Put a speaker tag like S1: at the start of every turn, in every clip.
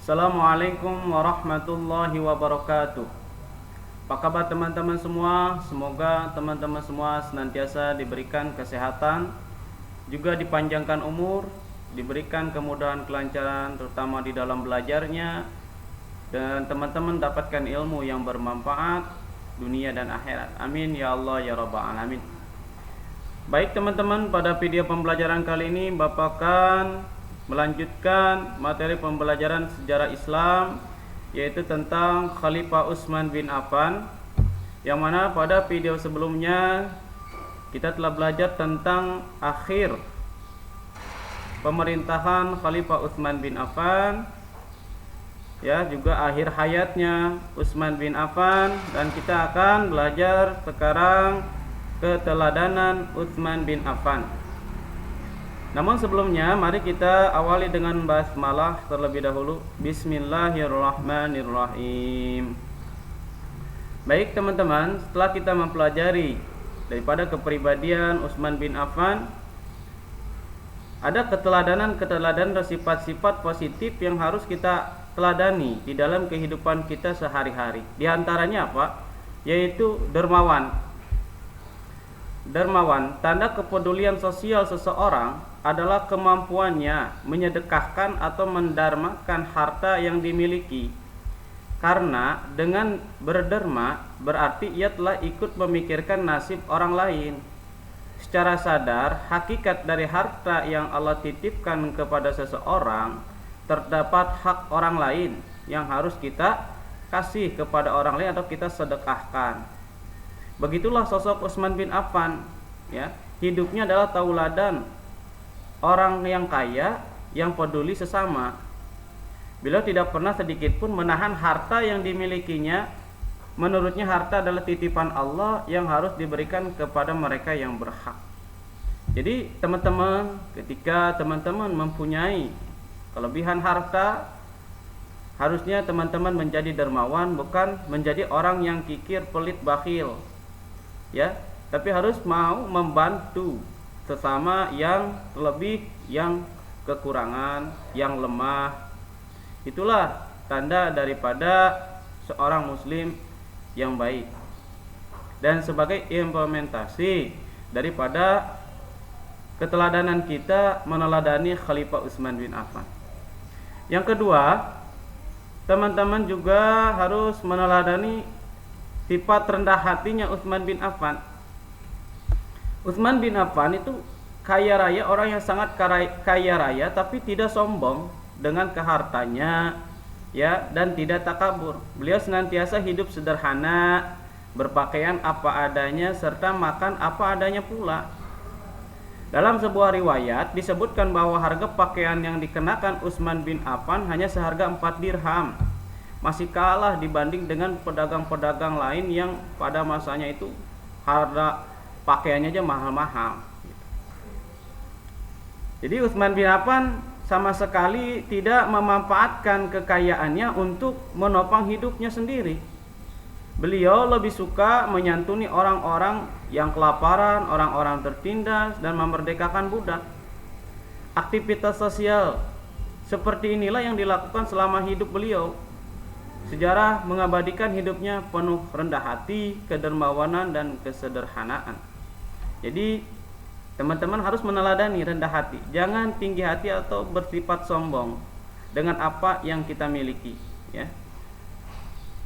S1: Assalamualaikum warahmatullahi wabarakatuh. Apa kabar teman-teman semua? Semoga teman-teman semua senantiasa diberikan kesehatan, juga dipanjangkan umur, diberikan kemudahan kelancaran terutama di dalam belajarnya, dan teman-teman dapatkan ilmu yang bermanfaat dunia dan akhirat. Amin ya Allah ya rabbal alamin. Baik teman-teman, pada video pembelajaran kali ini Bapak akan melanjutkan materi pembelajaran sejarah Islam, yaitu tentang Khalifah Utsman bin Affan, yang mana pada video sebelumnya kita telah belajar tentang akhir pemerintahan Khalifah Utsman bin Affan, ya, juga akhir hayatnya Utsman bin Affan, dan kita akan belajar sekarang keteladanan Utsman bin Affan. Namun sebelumnya mari kita awali dengan basmalah terlebih dahulu. Bismillahirrahmanirrahim. Baik teman-teman, setelah kita mempelajari daripada kepribadian Utsman bin Affan, ada keteladanan sifat-sifat positif yang harus kita teladani di dalam kehidupan kita sehari-hari. Di antaranya apa? Yaitu dermawan. Dermawan, tanda kepedulian sosial seseorang adalah kemampuannya menyedekahkan atau mendarmakan harta yang dimiliki. Karena dengan berderma berarti ia telah ikut memikirkan nasib orang lain. Secara sadar, hakikat dari harta yang Allah titipkan kepada seseorang, terdapat hak orang lain yang harus kita kasih kepada orang lain atau kita sedekahkan. Begitulah sosok Utsman bin Affan, ya. Hidupnya adalah tauladan orang yang kaya yang peduli sesama. Beliau tidak pernah sedikit pun menahan harta yang dimilikinya. Menurutnya harta adalah titipan Allah yang harus diberikan kepada mereka yang berhak. Jadi teman-teman, ketika teman-teman mempunyai kelebihan harta, harusnya teman-teman menjadi dermawan, bukan menjadi orang yang kikir, pelit, bakhil, ya, tapi harus mau membantu sesama yang lebih, yang kekurangan, yang lemah. Itulah tanda daripada seorang muslim yang baik, dan sebagai implementasi daripada keteladanan kita meneladani Khalifah Utsman bin Affan. Yang kedua, teman-teman juga harus meneladani sifat rendah hatinya Utsman bin Affan. Utsman bin Affan itu kaya raya, orang yang sangat kaya raya, tapi tidak sombong dengan kehartanya, ya, dan tidak takabur. Beliau senantiasa hidup sederhana, berpakaian apa adanya, serta makan apa adanya pula. Dalam sebuah riwayat disebutkan bahwa harga pakaian yang dikenakan Utsman bin Affan hanya seharga 4 dirham. Masih kalah dibanding dengan pedagang-pedagang lain yang pada masanya itu harga pakaiannya aja mahal-mahal. Jadi Utsman bin Affan sama sekali tidak memanfaatkan kekayaannya untuk menopang hidupnya sendiri. Beliau lebih suka menyantuni orang-orang yang kelaparan, orang-orang tertindas, dan memerdekakan budak. Aktivitas sosial seperti inilah yang dilakukan selama hidup beliau. Sejarah mengabadikan hidupnya penuh rendah hati, kedermawanan, dan kesederhanaan. Jadi teman-teman harus meneladani rendah hati. Jangan tinggi hati atau bersifat sombong dengan apa yang kita miliki, ya.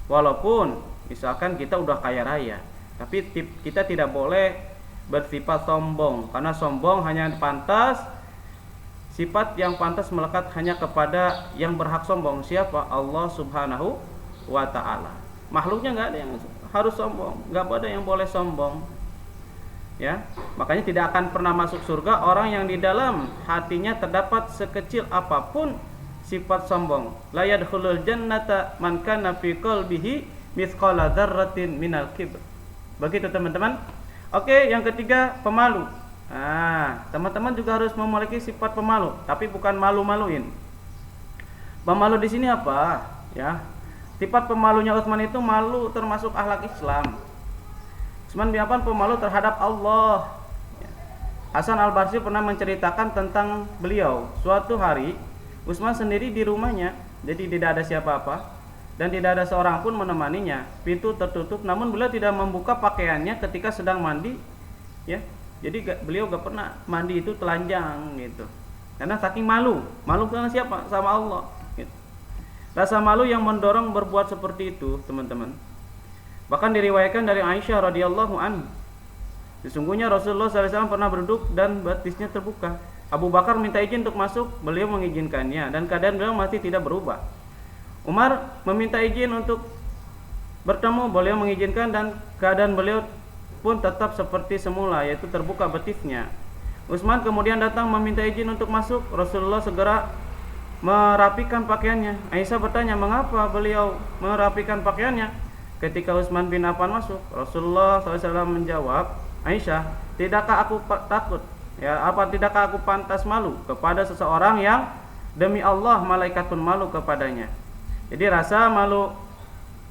S1: Walaupun misalkan kita udah kaya raya, tapi kita tidak boleh bersifat sombong, karena sombong hanya pantas, sifat yang pantas melekat hanya kepada yang berhak sombong. Siapa? Allah Subhanahu wa ta'ala. Makhluknya nggak ada yang harus sombong, nggak ada yang boleh sombong, ya. Makanya tidak akan pernah masuk surga orang yang di dalam hatinya terdapat sekecil apapun sifat sombong. La yadkhulul jannata man kana fi qalbihi mithqala dzarratin minal kibr. Begitu teman-teman. Oke, yang ketiga, pemalu. Teman-teman juga harus memiliki sifat pemalu, tapi bukan malu-maluin. Pemalu di sini apa? Ya. Sifat pemalunya Utsman itu malu termasuk akhlak Islam. Utsman bin Affan pemalu terhadap Allah. Hasan al-Basri pernah menceritakan tentang beliau. Suatu hari Utsman sendiri di rumahnya, jadi tidak ada siapa-apa dan tidak ada seorang pun menemaninya. Pintu tertutup, namun beliau tidak membuka pakaiannya ketika sedang mandi, ya. Jadi beliau gak pernah mandi itu telanjang gitu. Karena saking malu karena siapa? Sama Allah. Gitu. Rasa malu yang mendorong berbuat seperti itu, teman-teman. Bahkan diriwayatkan dari Aisyah radhiyallahu anha, sesungguhnya Rasulullah SAW pernah berduduk dan batisnya terbuka. Abu Bakar minta izin untuk masuk, beliau mengizinkannya dan keadaan beliau masih tidak berubah. Umar meminta izin untuk bertemu, beliau mengizinkan dan keadaan beliau pun tetap seperti semula, yaitu terbuka betisnya. Utsman kemudian datang meminta izin untuk masuk, Rasulullah segera merapikan pakaiannya. Aisyah bertanya, mengapa beliau merapikan pakaiannya? Ketika Utsman bin Affan masuk, Rasulullah SAW menjawab, Aisyah, tidakkah aku takut? Ya, tidakkah aku pantas malu kepada seseorang yang demi Allah malaikat pun malu kepadanya? Jadi rasa malu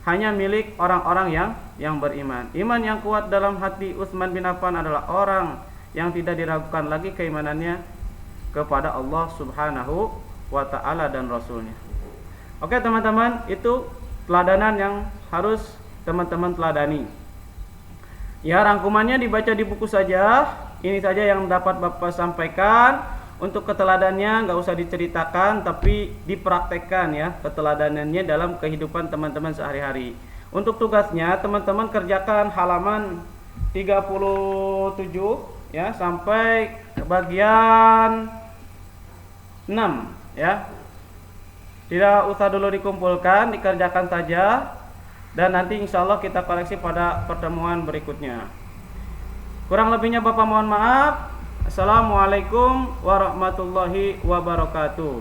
S1: hanya milik orang-orang yang beriman. Iman yang kuat dalam hati Utsman bin Affan adalah orang yang tidak diragukan lagi keimanannya kepada Allah Subhanahu wa ta'ala dan Rasulnya. Oke teman-teman, itu teladanan yang harus teman-teman teladani. Ya, rangkumannya dibaca di buku saja. Ini saja yang dapat Bapak sampaikan. Untuk keteladannya nggak usah diceritakan, tapi dipraktekkan ya keteladanannya dalam kehidupan teman-teman sehari-hari. Untuk tugasnya teman-teman kerjakan halaman 37 ya sampai bagian 6 ya. Tidak usah dulu dikumpulkan, dikerjakan saja dan nanti insya Allah kita koreksi pada pertemuan berikutnya. Kurang lebihnya Bapak mohon maaf. Assalamualaikum warahmatullahi wabarakatuh.